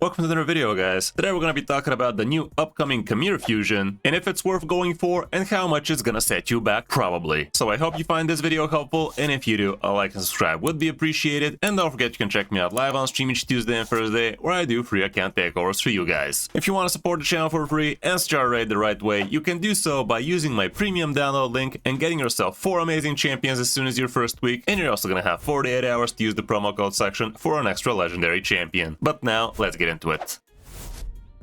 Welcome to another video, guys. Today we're going to be talking about the new upcoming Khamir Fusion, and if it's worth going for, and how much it's going to set you back, probably. So I hope you find this video helpful, and if you do, a like and subscribe would be appreciated, and don't forget you can check me out live on stream each Tuesday and Thursday, where I do free account takeovers for you guys. If you want to support the channel for free and start raid the right way, you can do so by using my premium download link and getting yourself 4 amazing champions as soon as your first week, and you're also going to have 48 hours to use the promo code section for an extra legendary champion. But now, let's get into it.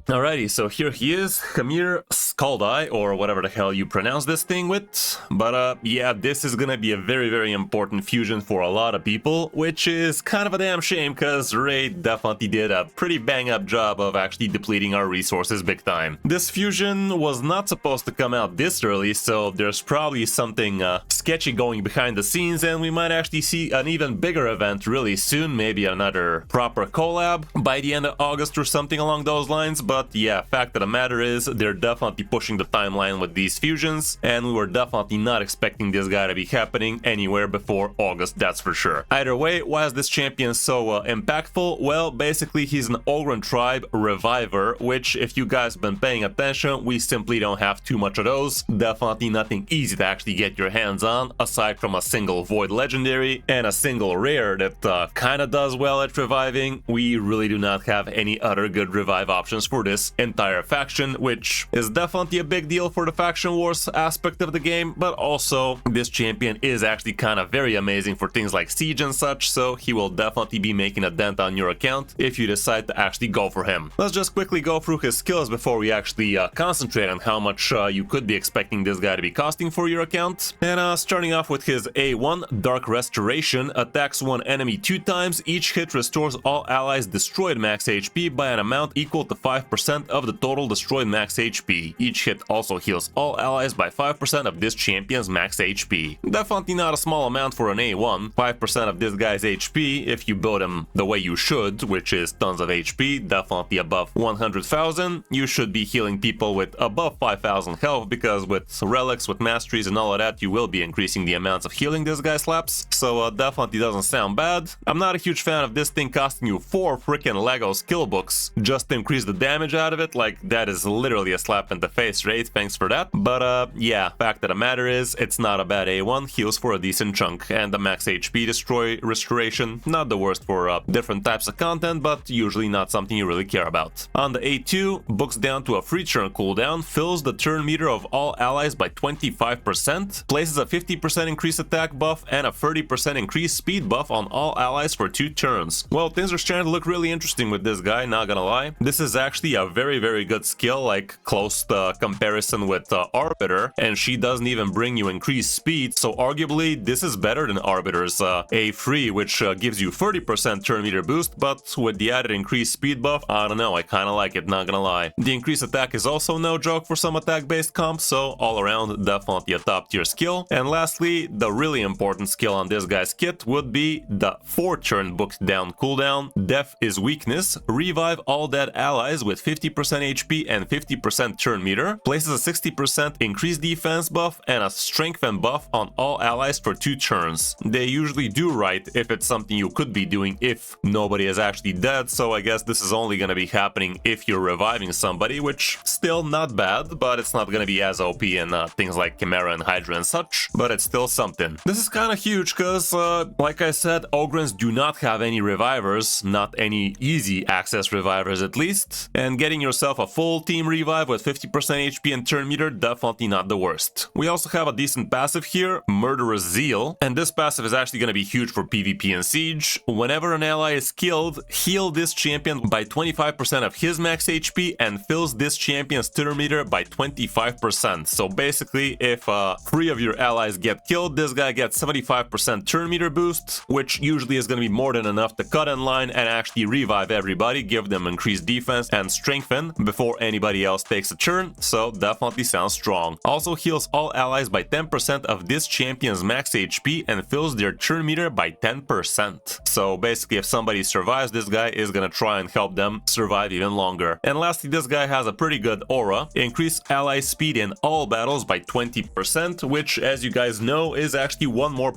Alrighty, so here he is, Khamir Fusion, or whatever the hell you pronounce this thing with. But yeah, this is gonna be a very important fusion for a lot of people, which is kind of a damn shame, because Raid definitely did a pretty bang-up job of actually depleting our resources big time. This fusion was not supposed to come out this early, so there's probably something sketchy going behind the scenes, and we might actually see an even bigger event really soon, maybe another proper collab by the end of August or something along those lines. But yeah, fact of the matter is, they're definitely pushing the timeline with these fusions, and we were definitely not expecting this guy to be happening anywhere before August, that's for sure. Either way, why is this champion so impactful? Well, basically he's an Ogryn tribe reviver, which if you guys have been paying attention, we simply don't have too much of those. Definitely nothing easy to actually get your hands on, aside from a single void legendary and a single rare that kinda does well at reviving. We really do not have any other good revive options for this entire faction, which is definitely a big deal for the faction wars aspect of the game, but also this champion is actually kind of very amazing for things like siege and such, so he will definitely be making a dent on your account if you decide to actually go for him. Let's just quickly go through his skills before we actually concentrate on how much you could be expecting this guy to be costing for your account. And starting off with his A1, Dark Restoration, attacks one enemy 2 times, each hit restores all allies destroyed max HP by an amount equal to 5% of the total destroyed max HP. Each hit also heals all allies by 5% of this champion's max HP. Definitely not a small amount for an A1. 5% of this guy's HP, if you build him the way you should, which is tons of HP, definitely above 100,000, you should be healing people with above 5,000 health, because with relics, with masteries and all of that, you will be increasing the amounts of healing this guy slaps, so definitely doesn't sound bad. I'm not a huge fan of this thing costing you 4 freaking Lego skill books just to increase the damage out of it. Like, that is literally a slap in the face, right? Thanks for that. But yeah, fact of the matter is, it's not a bad A1, heals for a decent chunk, and the max HP restoration, not the worst for different types of content, but usually not something you really care about. On the A2, books down to a free turn cooldown, fills the turn meter of all allies by 25%, places a 50% increased attack buff and a 30% increased speed buff on all allies for 2 turns. Well, things are starting to look really interesting with this guy, not gonna lie. This is actually a very good skill, like close comparison with Arbiter, and she doesn't even bring you increased speed, so arguably this is better than Arbiter's A3, which gives you 30% turn meter boost, but with the added increased speed buff, I don't know, I kinda like it, not gonna lie. The increased attack is also no joke for some attack based comps, so all around definitely a top tier skill. And lastly, the really important skill on this guy's kit would be the 4 turn booked down cooldown. Death is weakness, revive all dead allies with 50% HP and 50% turn meter, places a 60% increased defense buff and a strengthen buff on all allies for 2 turns. They usually do right if it's something you could be doing if nobody is actually dead, so I guess this is only gonna be happening if you're reviving somebody, which still not bad, but it's not gonna be as OP in things like Chimera and Hydra and such, but it's still something. This is kind of huge because, like I said, Ogryns do not have any revivers, not any easy access revivers at least, and getting yourself a full team revive with 50% HP and turn meter, definitely not the worst. We also have a decent passive here, Murderous Zeal, and this passive is actually going to be huge for PvP and Siege. Whenever an ally is killed, heal this champion by 25% of his max HP and fills this champion's turn meter by 25%. So basically, if 3 of your allies get killed, this guy gets 75% turn meter boost, which usually is going to be more than enough to cut in line and actually revive everybody, give them increased defense and strengthen before anybody else takes a turn, so definitely sounds strong. Also heals all allies by 10% of this champion's max HP and fills their turn meter by 10%. So basically if somebody survives, this guy is gonna try and help them survive even longer. And lastly, this guy has a pretty good aura. Increase ally speed in all battles by 20%, which as you guys know is actually 1% more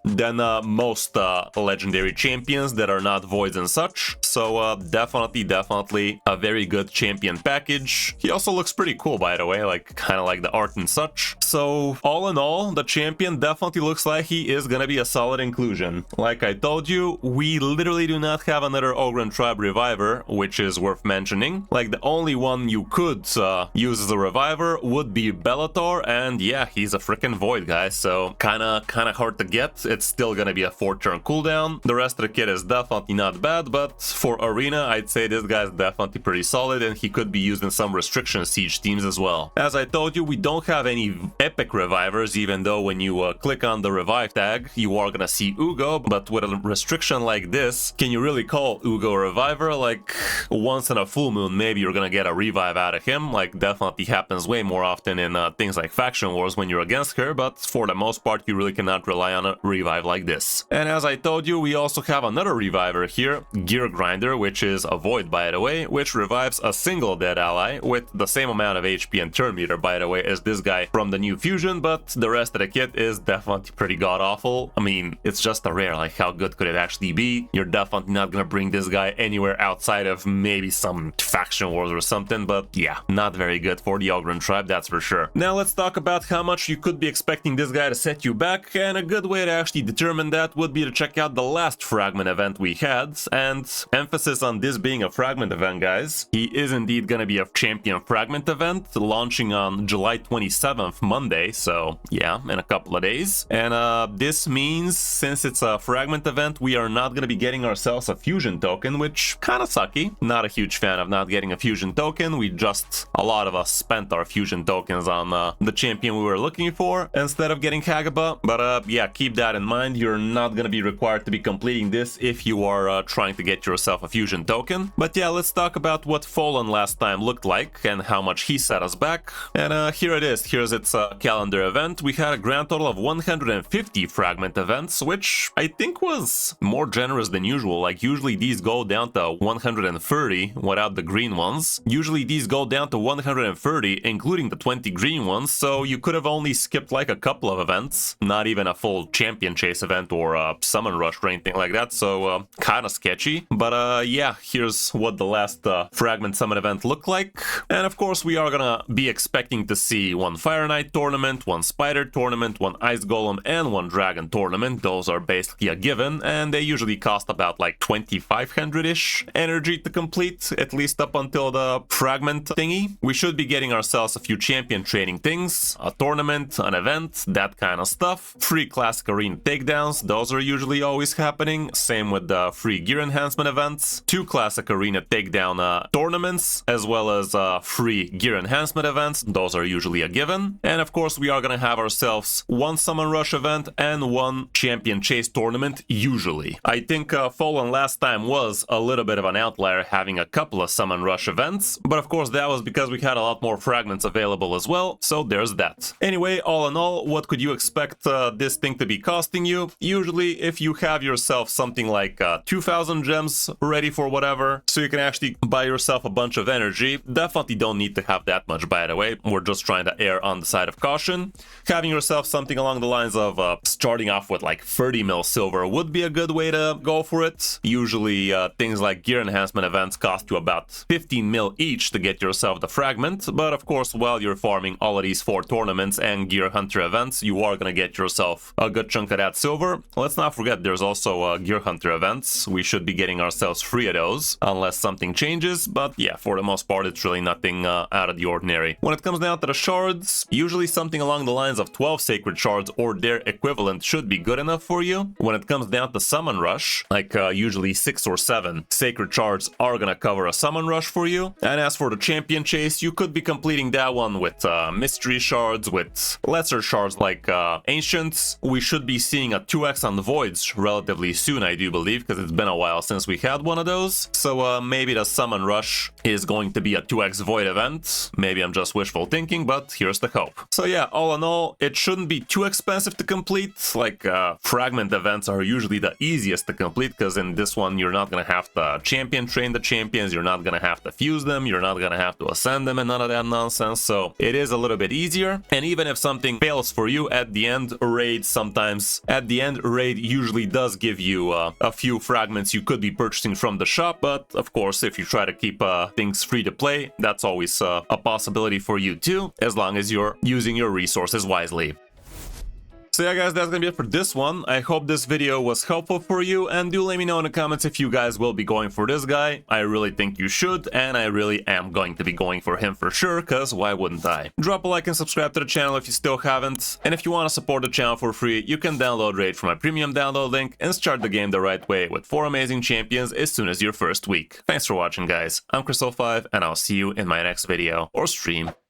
than most legendary champions that are not voids and such. So definitely a very good champion package. He also looks pretty cool, by the way, like kind of like the art and such. So all in all, the champion definitely looks like he is gonna be a solid inclusion. Like I told you, we literally do not have another Ogryn Tribe Reviver, which is worth mentioning. Like the only one you could use as a reviver would be Bellator, and yeah, he's a freaking void, guys, so kinda hard to get. It's still gonna be a 4-turn cooldown. The rest of the kit is definitely not bad, but for Arena, I'd say this guy's definitely pretty solid, and he could be used in some restriction siege teams as well. As I told you, we don't have any epic revivers, even though when you click on the revive tag, you are gonna see Ugo, but with a restriction like this, can you really call Ugo a reviver? Like, once in a full moon, maybe you're gonna get a revive out of him. Like, definitely happens way more often in things like Faction Wars when you're against her, but for the most part, you really cannot rely on a revive like this. And as I told you, we also have another reviver here, Gear Grinder, which is a void, by the way, which revives a single dead ally with the same amount of HP and turn meter, by the way, as this guy from the new fusion, but the rest of the kit is definitely pretty god-awful. I mean, it's just a rare, like how good could it actually be? You're definitely not gonna bring this guy anywhere outside of maybe some Faction Wars or something, but yeah, not very good for the Ogryn Tribe, that's for sure. Now let's talk about how much you could be expecting this guy to set you back, and a good way to actually determine that would be to check out the last Fragment event we had, and emphasis on this being a Fragment event, guys. He is indeed gonna be a champion Fragment event, launching on July 27th, Monday, so yeah, in a couple of days. And this means, since it's a Fragment event, we are not gonna be getting ourselves a fusion token, which kinda sucky. Not a huge fan of not getting a fusion token. A lot of us spent our fusion tokens on the champion we were looking for instead of getting Hagaba. But yeah, keep that in mind. You're not gonna be required to be completing this if you are trying to get yourself a fusion token. But yeah, let's talk about what Fallen last time looked like and how much he set us back. And here it is. Here's its calendar event. We had a grand total of 150 Fragment events, which I think was more generous than usual. Like, usually these go down to 130 without the green ones. Usually these go down to 130, including the 20 green ones, so you could have only skipped like a couple of events, not even a full champion chase event or a summon rush or anything like that, so kind of sketchy. But yeah, here's what the last Fragment summon event looked like. And of course, we are gonna be expecting to see one Fire Knight tournament, one Spider tournament, one Ice Golem, and one Dragon tournament. Those are basically a given, and they usually cost about like 2500-ish energy to complete, at least up until the Fragment thingy. We should be getting ourselves a few champion training things, a tournament, an event, that kind of stuff. Free classic arena takedowns, those are usually always happening. Same with the free gear enhancement events. 2 classic arena takedown tournaments, as well as free gear enhancement events. Those are usually a given. And of course, we are gonna have ourselves one summon rush event and one champion chase tournament, usually. I think Fallen last time was a little bit of an outlier, having a couple of summon rush events, but of course that was because we had a lot more fragments available as well, so there's that. Anyway, all in all, what could you expect this thing to be costing you? Usually, if you have yourself something like 2000 gems ready for whatever, so you can actually buy yourself a bunch of energy. Definitely don't need to have that much, by the way. We're just trying to err on the side of caution. Having yourself something along the lines of starting off with like 30 mil silver would be a good way to go for it. Usually things like gear enhancement events cost you about 15 mil each to get yourself the fragment, but of course while you're farming all of these 4 tournaments and gear hunter events, you are gonna get yourself a good chunk of that silver. Let's not forget there's also gear hunter events. We should be getting ourselves 3 of those unless something changes, but yeah, for the most part it's really nothing out of the ordinary. When it comes down to the shards, usually something along the lines of 12 sacred shards or their equivalent should be good enough for you. When it comes down to summon rush, like usually 6 or 7 sacred shards are gonna cover a summon rush for you. And as for the champion chase, you could be completing that one with mystery shards, with lesser shards like ancients. We should be seeing a 2x on the voids relatively soon, I do believe, because it's been a while since we had one of those. So maybe the summon 1 rush is going to be a 2x void event. Maybe I'm just wishful thinking, but here's the hope. So yeah, all in all, it shouldn't be too expensive to complete. Like, fragment events are usually the easiest to complete, because in this one you're not gonna have to champion train the champions, you're not gonna have to fuse them, you're not gonna have to ascend them and none of that nonsense, so it is a little bit easier. And even if something fails for you at the end, raid usually does give you a few fragments you could be purchasing from the shop, but of course if you try to keep things free to play, that's always a possibility for you too, as long as you're using your resources wisely. So yeah guys, that's gonna be it for this one. I hope this video was helpful for you, and do let me know in the comments if you guys will be going for this guy. I really think you should, and I really am going to be going for him for sure, cause why wouldn't I? Drop a like and subscribe to the channel if you still haven't, and if you want to support the channel for free, you can download Raid from my premium download link and start the game the right way with 4 amazing champions as soon as your first week. Thanks for watching guys, I'm Crystal5, and I'll see you in my next video or stream.